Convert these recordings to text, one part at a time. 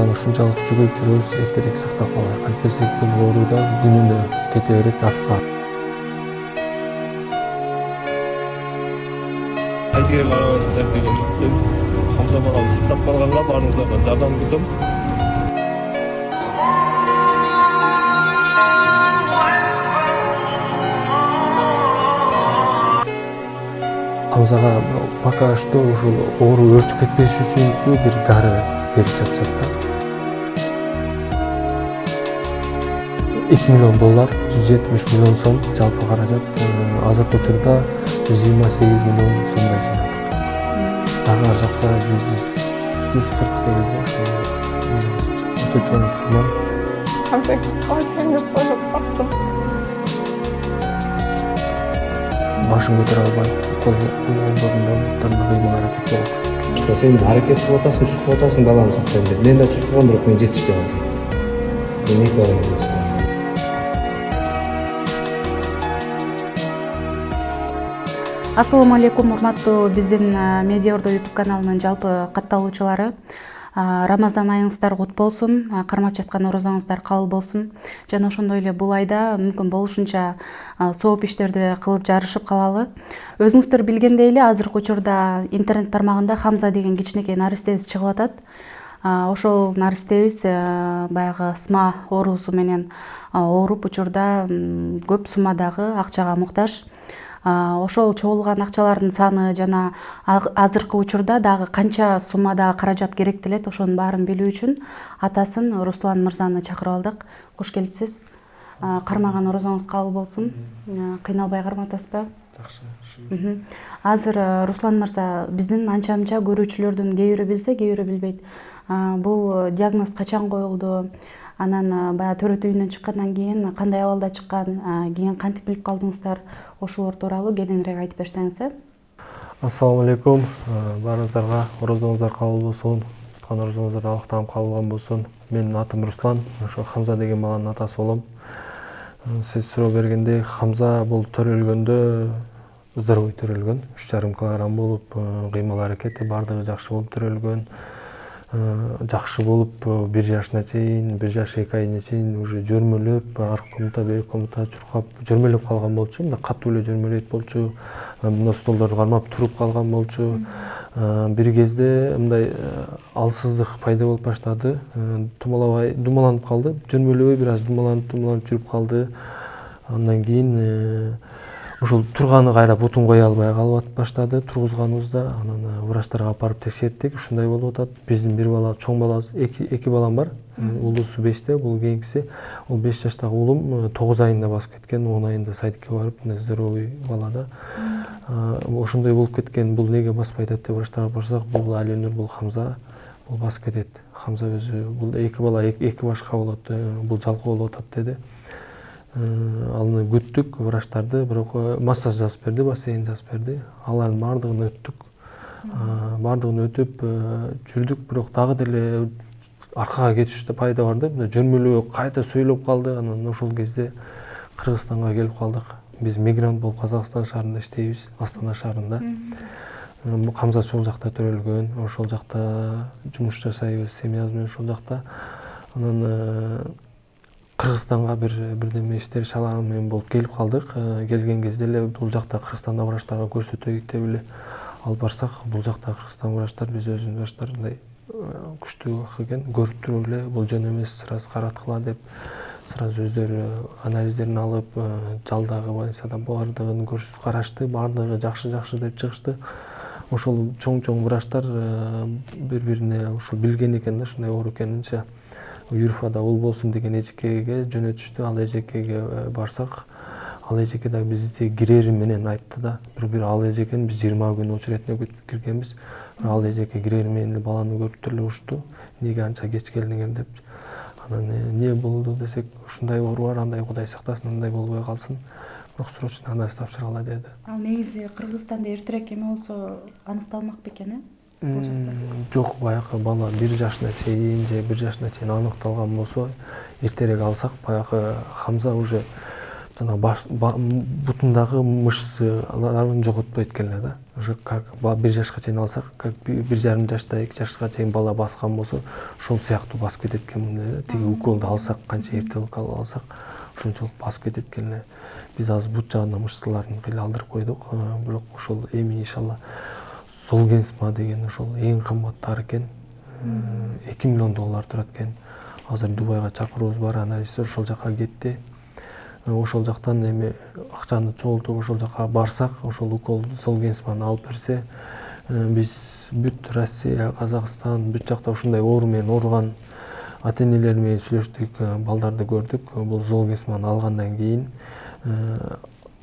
дагы ушунчалык жүгүп жүрөбүз, эртерээк сактап калайык. Антпесек бул оору да күнүнө кете берет артка. Айдиге карабайсыздар деген үмүттөм. Хамза баланы сактап калганга баарыңыздардан жардам күтөм. Хамзага пока что ушул оору өрчүп кетпеш үчүн бир дары берип жатышат да. $2 миллион, 170 миллион сом жалпы каражат. Азыркы учурда 28 миллион сомдой жыйнадык. Дагы ар жакта 148 миллион сом. Өтө чоң сумма. Башын көтөрө албай, колдорунда буттарында кыймыл аракет болот. Сен аракет кылып атасың, чуркап атасың, баланы сактайм деп. Мен да чуркагам, бирок мен жетишпей калдым. Мен эки бала эмес. Ассаламу алейкум, урматтуу биздин Медиа Ордо YouTube каналынын жалпы катталуучулары. Рамазан айыңыздар кут болсун, кармап жаткан орозоңуздар кабыл болсун. Жана ошондой эле бул айда мүмкүн болушунча сооп иштерди кылып жарышып калалы. Өзүңүздөр билгендей эле азыркы учурда интернет тармагында Хамза деген кичинекей наристебиз чыгып атат. Ошол наристебиз баягы СМА оорусу менен ооруп учурда көп суммадагы акчага муктаж. Ошол чогулган акчалардын саны жана азыркы учурда дагы канча суммада каражат керектелет, ошонун баарын билүү үчүн атасын Руслан мырзаны чакырып алдык. Кош келипсиз. Кармаган орозоңуз кабыл болсун. Кыйналбай кармап атасызбы? Жакшы. Азыр Руслан мырза, биздин анча-мынча көрүүчүлөрдүн кээ бирөө билсе, кээ бирөө билбейт. Бул диагноз качан коюлду? Анан баягы төрөт үйүнөн чыккандан кийин кандай абалда чыккан, кийин кантип билип калдыңыздар? Ошолор тууралуу кененирээк айтып берсеңиз. Ассаламу алейкум. Баарыңыздарга орозоңуздар кабыл болсун. Туткан орозоңуздар алактанып кабылган болсун. Менин атым Руслан. Ошо Хамза деген баланын атасы болом. Сиз суроо бергендей, Хамза бул төрөлгөндө здоровый төрөлгөн. 3,5 килограмм болуп, кыймыл аракети бардыгы жакшы болуп төрөлгөн. Жакшы болуп 1 жашына чейин, 1 жаш 2 айына чейин уже жөрмөлөп, аркы комута, бери комута чуркап, жөрмөлөп калган болчу. Мына катуу эле жөрмөлөйт болчу. Мына столдорду кармап туруп калган болчу. Бир кезде мындай алсыздык пайда болуп баштады. Думаланып калды. Жөрмөлөбөй бир аз думаланып жүрүп калды. Андан кийин ошол турганы кайра бутун кое албай калып баштады. Тургузганыбызда анан врачтарга апарып текшерттик. Ушундай болуп атат. Биздин бир бала, чоң балабыз, эки балам бар. Улуусу 5те, бул кийинкиси. Ол 5 жаштагы улум 9 айында басып кеткен, 10 айында садикке барып, здоровый балада. Ошондой болуп кеткен. Бул неге баспай атат деп врачтарга барсак, бул Алинур, бул Хамза, бул басып кетет. Хамза өзү, бул эки бала эки башка болот, бул жалкоо болуп атат деди. Алны күттүк врачтарды, бирок массаж жазып берди, бассейн жазып берди. Алардын бардыгын өттүк. Бардыгын өтүп жүрдүк, бирок дагы деле аркага кетиште пайда бар деп, жөрмөлөө кайта сөйлөп калды. Анан ошол кезде Кыргызстанга келип калдык. Биз мигрант болуп Казакстан шаарында иштейбиз, Астана шаарында. Хамза ошол жакта төрөлгөн, ошол жакта жумуш жасайбыз, семьябыз менен ошол жакта. Анан Кыргызстанга бирдеме иштер шалаан менен болуп келип калдык. Келген кезде эле бул жакта Кыргызстанда врачтарга көрсөтөйүк деп эле алып барсак, бул жакта Кыргызстан врачтар, биз өзүбүздүн врачтар мындай күчтүү экен, көрүп туруп эле бул жөн эмес, сразу караткыла деп, сразу өздөрү анализдерин алып, жалдагы больницада бардыгын көрсөтүп карашты, бардыгы жакшы деп чыгышты. Ошол чоң врачтар бири-бирине ушул билген экен да, ушундай оору экенинче. Юрфада ул болсун деген эжекеге жөнөтүштү. Ал эжекеге барсак, ал эжеке да бизди кирери менен айтты да. Бир ал эжекени биз 20 күн очередине күтүп киргенбиз. Ал эжеке кирери менен баланы көрүп эле урушту. Неге анча кеч келдиңер деп. Анан эмне болду десек, ушундай оору бар, андай Кудай сактасын, андай болбой калсын. Бирок срочно анализ тапшыргыла деди. Ал негизи Кыргызстанда эртерээк эме болсо аныкталмак бекен, Жок, баягы бала 1 жашына чейин аныкталган болсо, эртерээк алсак, баягы Хамза уже жана бутундагы мышцаларын жоготпойт экен эле да. Уже как 1 жашка чейин алсак, как 1,5 жашта 2 жашка чейин бала баскан болсо, ошол сыяктуу басып кетет экен эле. Тиги уколду алсак, канча эрте укол алсак, ошончолук басып кетет экен эле. Биз азыр бут жагында мышцаларын кыйла алдырып койдук, бирок ошол эми иншалла Zolgensma деген ошол эң кымбат дары экен. $2 миллион турат экен. Азыр Дубайга чакыруубуз бар, анализдер ошол жака кетти. Ошол жактан эми акчаны чогултуп ошол жака барсак, ошол укол Zolgensma'ны алып берсе, биз бүт Россия, Казакстан, бүт жакта ушундай оору менен ооруган ата-энелер менен сүйлөштүк, балдарды көрдүк. Бул Zolgensma'ны алгандан кийин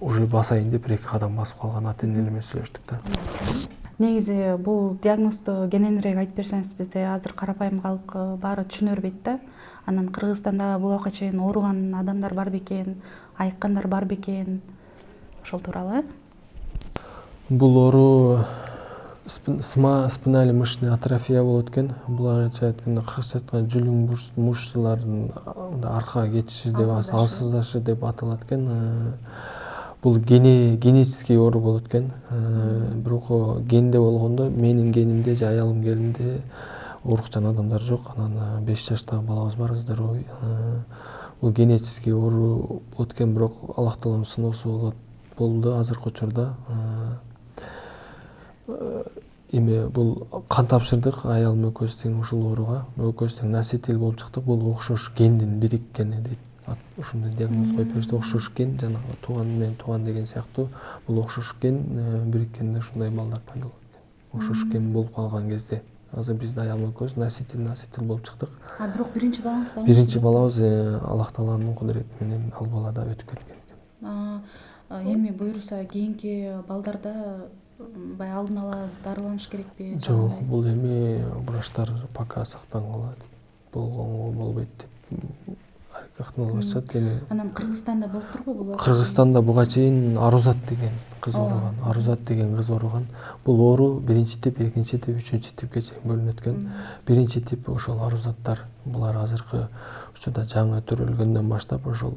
уже басайын деп 2 кадам басып калган ата-энелер менен сүйлөштүк да. Негизи бул диагнозду кененирээк айтып берсеңиз, бизде азыр карапайым калк баары түшүнө бербейт да. Анан Кыргызстанда бул акка чейин ооруган адамдар бар бекен, айыккандар бар бекен, ошол тууралуу. Бул оору спинальный мышечный атрофия болот экен. Буларча айтканда кыргызча айтканда жүлүң мышцаларынын аркага кетиши деп, алсыздашы деп аталат экен. Бул генетический оору болот экен. Бирок генде болгондо менин генимде же аялым генимде оорукчан адамдар жок. Анан 5 жаштагы балабыз бар, здоровый. Бул генетический оору болот экен, бирок Аллах тааланын сыноосу болду азыркы учурда. Эми бул кан тапшырдык аялым экөөбүз тең ушул ооруга. Экөөбүз тең носитель болуп чыктык. Бул окшош гендин бириккени дейт. Ушундай диагноз коюп беришти. Окшош ген, жанагы тууган менен тууган деген сыяктуу. Бул окшош ген бириккенде ушундай балдар пайда болот экен. Окшош ген болуп калган кезде азыр биздин аялым экөөбүз носитель болуп чыктык. Бирок биринчи балаңыз да? Биринчи балабыз Аллах тааланын кудурети менен ал бала да өтүп кеткен экен. Эми буюрса кийинки балдарда бай алдын ала дарыланыш керекпи? Жок, бул эми врачтар пока сактангыла деп, болгонго болбойт деп ыкмалашат. Эми Анан Кыргызстанда болуп турбу бул? Кыргызстанда буга чейин Арузат деген кыз ооруган. Арузат деген кыз ооруган. Бул оору 1-тип, 2-тип, 3-типке чейин бөлүнөт экен. 1-тип ошол арузаттар. Булар азыркы учурда жаңы төрөлгөндөн баштап ошол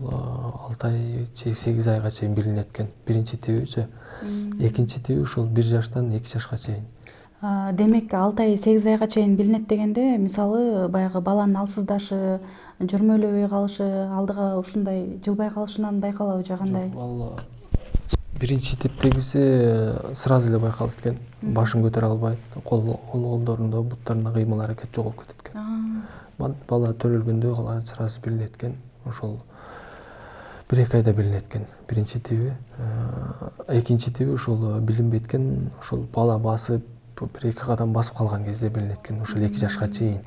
6 ай, 8 айга чейин билинет экен. 1-типичи. 2-тип ошол 1 жаштан 2 жашка чейин. Демек 6 ай 8 айга чейин билинет дегенде, мисалы баягы баланын алсыздашы, жүрмөлөбөй калышы, алдыга ушундай жылбай калышынан байкалабы же кандай? Жок, ал 1-типтегиси сразу эле байкалат экен. Башын көтөрө албайт, колдорунда, буттарында кыймыл аракет жоголуп кетет экен. Бала төрөлгөндө сразу билинет экен. Ошол 1-2 айда билинет экен 1-тиби. 2-тиби ошол билинбейт экен. Ошол бала басып 1-2 кадам басып калган кезде билинет экен, ошол 2 жашка чейин.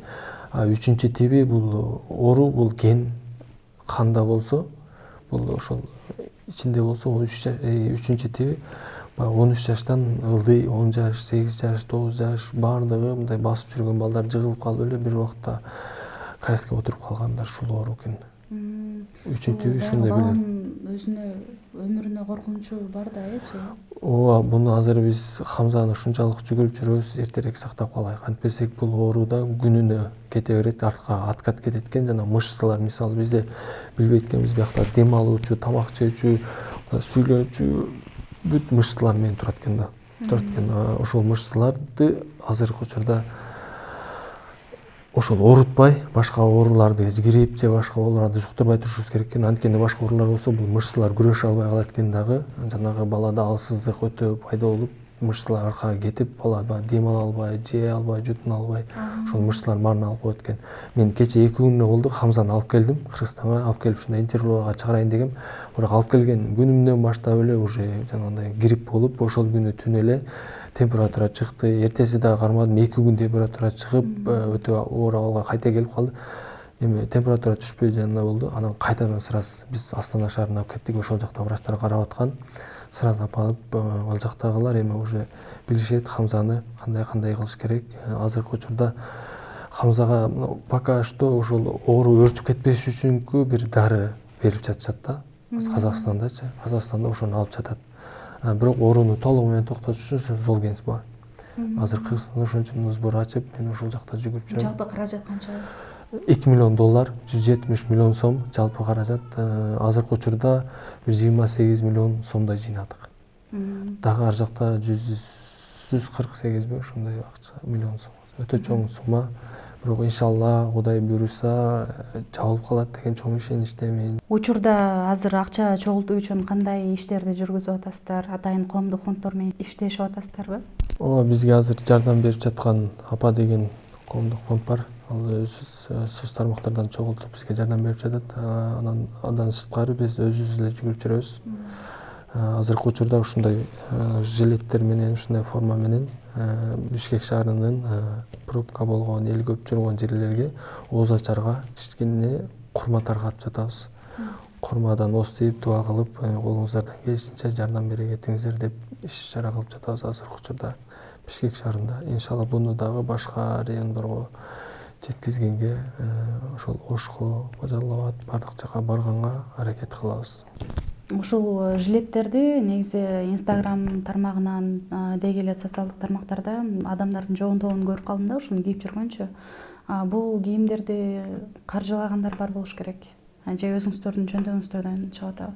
3-тиби бул оору, бул ген канда болсо, бул ошол ичинде болсо 3-тиби 13 жаштан ылдый 10 жаш, 8 жаш, 9 жаш баардыгы мындай басып жүргөн балдар жыгылып калып эле бир убакта креслге отуруп калгандар ушул оору экен. 3-тиби ушундай билинет. Өзүнө өмүрүнө коркунучу бар да, эчи? Ооба, буну азыр биз Хамзаны ушунчалык жүгүрүп жүрөбүз, эртерээк сактап калайык. Антпесек бул ооруда күнүнө кете берет, артка откат кетет экен. Жана мышцалар, мисалы бизде билбейт экенбиз, биякта дем алуучу, тамак жеүүчү, сүйлөөчү бүт мышцалар менен турат экен да. Турат экен. Ошол мышцаларды азыркы учурда ошол оорутпай, башка ооруларды, грипп же башка ооруларды жуктурбай турушубуз керек экен. Анткени башка оорулар болсо бул мышцалар күрөшө албай калат экен дагы. Жанагы балада алсыздык өтө пайда болуп, мышцалар аркага кетип, бала дем ала албай, жей албай, жутуна албай, ошол мышцалар баарын алып коет экен. Мен кече 2 күнүнө болду, Хамзаны алып келдим, Кыргызстанга алып келип ушундай интервьюга чыгарайын дегем. Бирок алып келген күнүмдөн баштап эле уже жанагындай грипп болуп, ошол күнү түн эле температура чыкты. Эртеси дагы кармадым, 2 күн температура чыгып, өтө оор абалга кайта келип калды. Эми температура түшпөй жана болду. Анан кайтадан сразу биз Астана шаарына алып кеттик. Ошол жакта врачтар карап аткан. Сразу алып ал жактагылар эми уже билишет Хамзаны кандай кылыш керек. Азыркы учурда Хамзага пока что ошол оору өрчүп кетпеш үчүнкү бир дары берип жатышат да. Казакстандачы. Казакстанда ошону алып жатат. Бирок ооруну толугу менен токтотуш үчүн Zolgensma. Азыр Кыргызстанда ошон үчүн сбор ачып, мен ошол жакта жүгүрүп жүрөм. Жалпы каражат канча? 2 миллион доллар, 170 миллион сом жалпы каражат. Азыркы учурда 28 миллион сомдой жыйнадык. Дагы ар жакта 148 ушундай акча миллион сом. Өтө чоң сума. Бирок иншалла Кудай буйруса жабылып калат деген чоң ишеничтемин. Учурда азыр акча чогултуу үчүн кандай иштерди жүргүзүп атасыздар? Атайын коомдук фонддор менен иштешип атасыздарбы? Ооба, бизге азыр жардам берип жаткан АПА деген коомдук фонд бар. Ал өзүбүз соц тармактардан чогултуп бизге жардам берип жатат. Андан сырткары биз өзүбүз эле жүгүрүп жүрөбүз. Азыркы учурда ушундай жилеттер менен, ушундай форма менен Бишкек шаарынын пробка болгон, эл көп жүргөн жерлерге ооз ачарга кичине курма таркатып жатабыз. Курмадан ооз тийип, дуа кылып, колуңуздардан келишинче жардам бере кетиңиздер деп иш чара кылып жатабыз азыркы учурда Бишкек шаарында. Иншалла буну дагы башка райондорго жеткизгенге, ошол Ошко, Жалал Абад бардык жака барганга аракет кылабыз. Ушул жилеттерди негизи Instagram тармагынан деги эле социалдык тармактарда адамдардын жоонтогун көрүп калдым да, ушуну кийип жүргөнчү. Бул кийимдерди каржылагандар бар болуш керек. Же өзүңүздөрдүн жөндөмүңүздөрдөн чыгып атабы?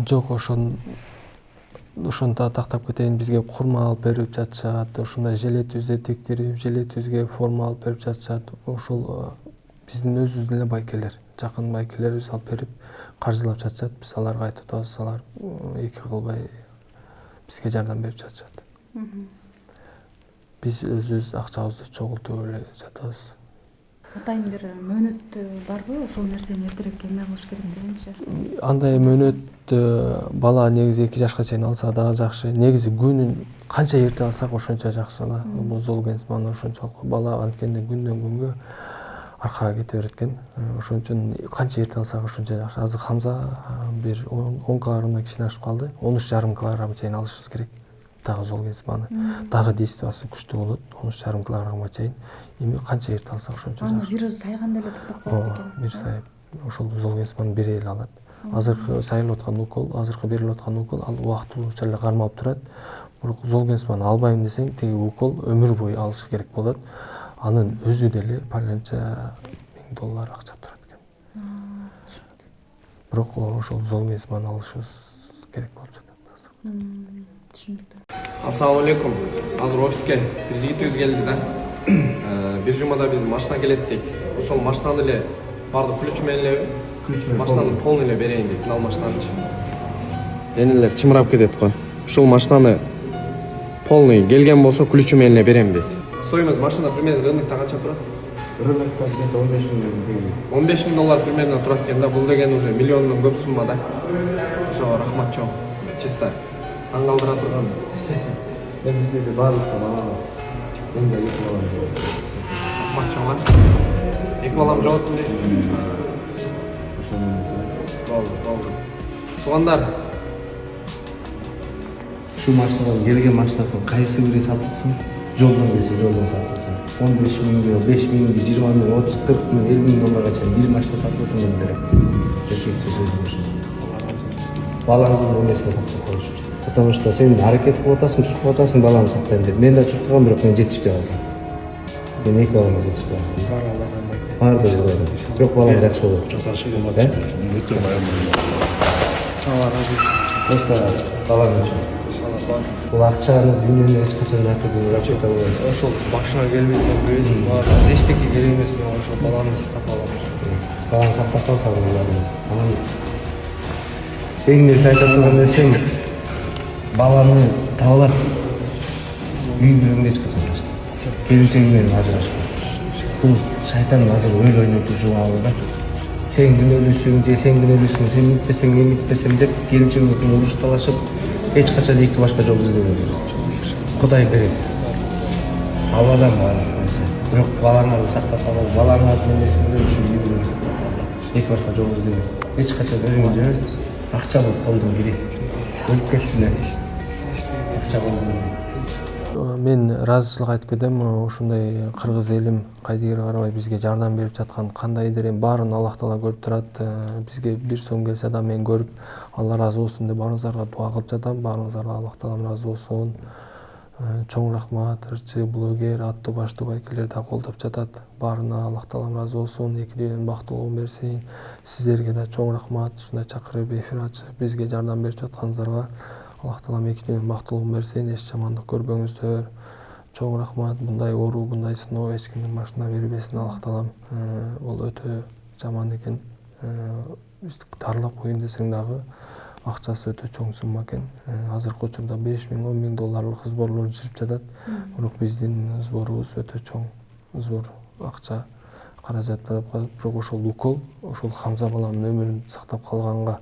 Жок, ошону тактап кетейин. Бизге курма алып берип жатышат, ушундай жилетибизди тектирип, жилетибизге форма алып берип жатышат. Ошол биздин өзүбүздүн эле байкелер, жакын байкелерибиз алып берип каржылап жатышат. Биз аларга айтып атабыз, алар эки кылбай бизге жардам берип жатышат. Биз өзүбүз акчабызды чогултуп эле жатабыз. Атайын бир мөөнөт барбы? Ушул нерсени эртерээк эмне кылыш керек дегенчи? Андай мөөнөт бала негизи 2 жашка чейин алса дагы жакшы. Негизи күнүн канча эрте алсак ошончо жакшы да. Бул Золгенсман ошончолук бала анткенде күндөн күнгө аркага кете берет экен. Ошон үчүн канча эрте алсак ошончо жакшы. Азыр Хамза бир 10 килограммдан кичине ашып калды. 13,5 килограмм чейин алышыбыз керек. Дагы Золгенсманы. Дагы действиясы күчтүү болот. 13,5 килограммга чейин. Эми канча эрте алсак ошончо жакшы. Аны бир сайганда эле токтоп калат экен. Бир сайып. Ошол Золгенсманы бир эле алат. Азыркы сайылып аткан укол, азыркы берилип аткан укол ал убактылуучу эле кармалып турат. Бирок Золгенсманы албайм десең, теги укол өмүр бою алыш керек болот. Анын өзү деле полянча $1000 акча турат экен. Бирок ошол Золгенсманы алышыбыз керек болуп жатат. Түшүнүктүү. Ассаламу алейкум. Азыр офиске бир жигитибиз келди да. Бир жумада биз машина келет дейт. Ошол машинаны эле бардык ключ менен эле машинаны полный эле берейин дейт, ал машинанычы. Денелер чымырап кетет го. Ушул машинаны полный келген болсо ключу менен эле берем дейт. Стоимость машина примерно рынокта канча турат? Рынокта где-то $15,000 примерно турат экен да. Бул деген уже миллиондон көп сумма да. Ошо рахмат чоң. Чисто таң калтыра турган. Bizde de bardыкта бала бар. Мен да 2 бала бар. Рахмат чоң. Эки балам жооптун дейсиң. Болду. Туугандар, Şu машинадан келген машинасын кайсы бири сатылсын, жолдон келсе жолдон сатылсын. 15.000, 5.000, 20.000, 30, 40.000, $50.000 чейин бир машина сатылсын деп берет. Эркекче сөзүм ушул. Балаңдын эмесин сактап коюш үчүн. Потому что сен аракет кылып атасың, чуркап атасың, баламды сактайм деп. Мен да чуркагам, бирок мен жетишпей калдым. Мен эки балама жетишпей калдым. Бар да жок. Бирок балам жакшы болот. Просто балам үчүн. Бул акчаны дүйнөнүн эч качан акыбын рахмет албайм. Ошол башына келбесем өзүм бар. Азыр эчтеке керек эмес, мен ошол баланы сактап алам. Балам сактап калса болот. Анан эң нерсе айтып турган нерсем баланы таалап үй бүлөңдү эч качан таштабайм. Келинчегим менен ажырашпайм. Бул шайтан азыр өл ойнотуп жугабы да. Сен күнөөлүүсүң, же сен күнөөлүүсүң, сен митпесең, мен митпесем деп келинчегим менен урушталашып эч качан эки башка жол издебейм. Кудай берет. Алладан бар нерсе. Бирок балаңарды сактап калып, балаңардын эмесин билүү үчүн эки башка жол издебейм. Эч качан өзүңдү акча болуп колдон кирип өлүп кетсиңер. Акча болду. Мен ыраазычылык айтып кетем. Ушундай кыргыз элим кайдыгер карабай бизге жардам берип жаткан кандайдыр эми баарын Аллах Таала көрүп турат. Бизге бир сом келсе да мен көрүп Алла ыраазы болсун деп баарыңыздарга дуа кылып жатам. Баарыңыздарга Аллах Таалам ыраазы болсун. Чоң рахмат, ырчы, блогер, аттуу баштуу байкелер да колдоп жатат. Баарына Аллах таалам ыраазы болсун, эки дүйнөнүн бактылуулугун берсин. Сиздерге да чоң рахмат, ушундай чакырып эфир ачып бизге жардам берип жатканыңыздарга Аллах таалам эки дүйнөнүн бактылуулугун берсин, эч жамандык көрбөңүздөр. Чоң рахмат, мындай оору, мындай сыноо эч кимдин башына бербесин Аллах таалам. Ол өтө жаман экен. Биз дарылап коеюн десең дагы акчасы өтө чоң сумма экен. Азыркы учурда 5 миң, 10 миң долларлык сборлор жүрүп жатат. Бирок биздин сборубуз өтө чоң, сбор акча каражаттап калып, бирок ошол укол, ошол Хамза баламдын өмүрүн сактап калганга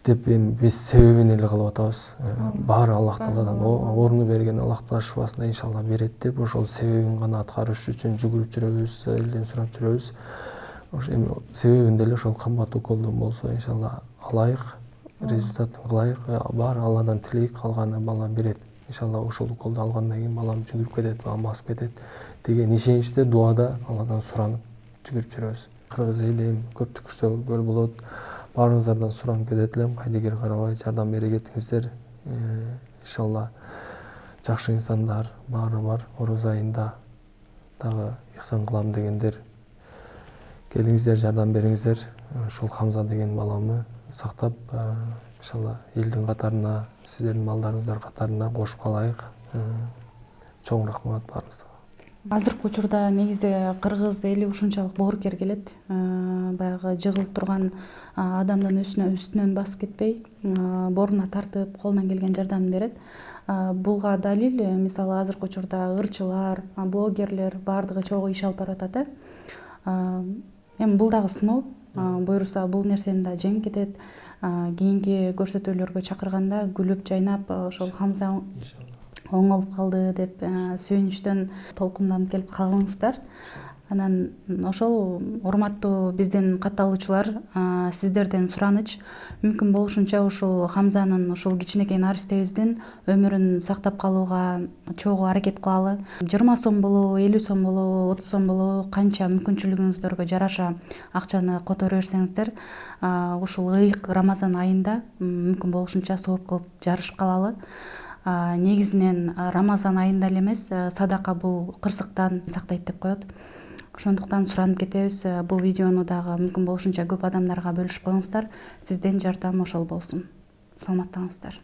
деп эми биз себебин эле кылып атабыз. Баары Аллах Тааладан орну берген, Аллах Таала шифасын да иншалла берет деп ошол себебин гана аткарыш үчүн жүгүрүп жүрөбүз, элден сурап жүрөбүз. Эми себебин деле ошол кымбат уколдон болсо иншалла алайык, результатын кылайык. Баары Алладан тилейик, калганы бала берет. Иншалла ошол уколду алгандан кийин балам жүгүрүп кетет, балам басып кетет деген ишеничте, дуада Алладан суранып жүгүрүп жүрөбүз. Кыргыз эли эми көп түкүрсө көл болот. Баарыңыздардан суранып кетет элем, кайдыгер карабай жардам бере кетиңиздер. Иншалла жакшы инсандар баары бар. Ороз айында дагы ихсан кылам дегендер келиңиздер, жардам бериңиздер. Ушул Хамза деген баламы сактап, иншалла элдин катарына, сиздердин балдарыңыздар катарына кошуп калайык. Чоң рахмат баарыңыздарга. Азыркы учурда негизи кыргыз эли ушунчалык боорукер келет. Баягы жыгылып турган адамдын үстүнөн басып кетпей, боруна тартып, колунан келген жардамын берет. Буга далил мисалы азыркы учурда ырчылар, блогерлер баардыгы чогуу иш алып баратат. Эми бул дагы сыноо. Буюрса бул нерсени да жеңип кетет. Кийинки көрсөтүүлөргө чакырганда күлүп жайнап ошол Хамза оңолуп калды деп сүйүнүчтөн толкунданып келип калыңыздар. Анан ошол урматтуу биздин катталуучулар, сиздерден сураныч мүмкүн болушунча ушул Хамзанын, ушул кичинекей наристебиздин өмүрүн сактап калууга чогуу аракет кылалы. 20 сом болобу, 50 сом болобу, 30 сом болобу, канча мүмкүнчүлүгүңүздөргө жараша акчаны которо берсеңиздер, ушул ыйык Рамазан айында мүмкүн болушунча сооп кылып жарышып калалы. Негизинен Рамазан айында эле эмес, садака бул кырсыктан сактайт деп коет. Ошондуктан суранып кетебиз. Бул видеону дагы мүмкүн болушунча көп адамдарга бөлүшүп коюңуздар. Сизден жардам ошол болсун. Саламаттаңыздар.